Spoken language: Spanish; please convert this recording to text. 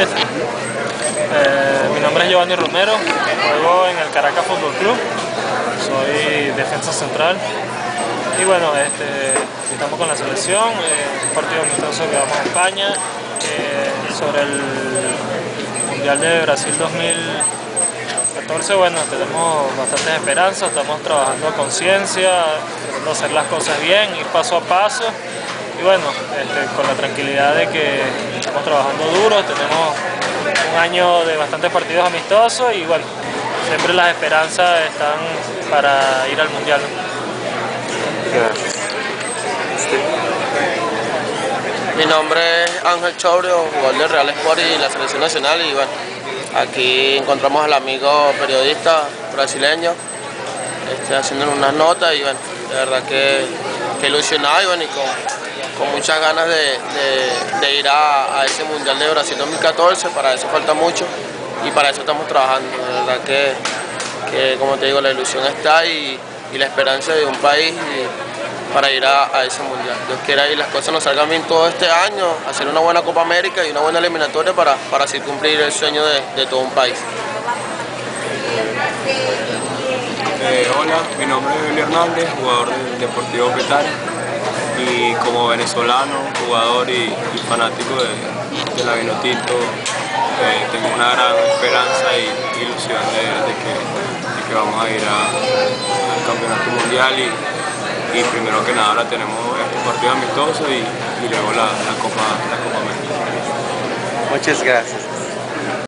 Mi nombre es Giovanni Romero, juego en el Caracas Fútbol Club, soy defensa central y bueno, estamos con la selección, un partido amistoso que vamos a España, sobre el Mundial de Brasil 2014, bueno, tenemos bastantes esperanzas, estamos trabajando a conciencia, tratando de hacer las cosas bien, ir paso a paso. Y bueno, con la tranquilidad de que estamos trabajando duro, tenemos un año de bastantes partidos amistosos y bueno, siempre las esperanzas están para ir al Mundial, ¿no? Gracias. Mi nombre es Ángel Chobrio, jugador del Real Sport y la Selección Nacional, y bueno, aquí encontramos al amigo periodista brasileño haciendo unas notas y bueno, de verdad que ilusionado y bueno, y con muchas ganas de ir a ese Mundial de Brasil 2014, para eso falta mucho y para eso estamos trabajando. De verdad que como te digo, la ilusión está y la esperanza de un país para ir a ese Mundial. Dios quiera y las cosas nos salgan bien todo este año, hacer una buena Copa América y una buena eliminatoria para así cumplir el sueño de todo un país. Hola, mi nombre es Eli Hernández, jugador del Deportivo Petare, y como venezolano, jugador y fanático de la Vinotinto, tengo una gran esperanza e ilusión de que vamos a ir al Campeonato Mundial y primero que nada ahora tenemos este partido amistoso y luego la Copa América. Muchas gracias.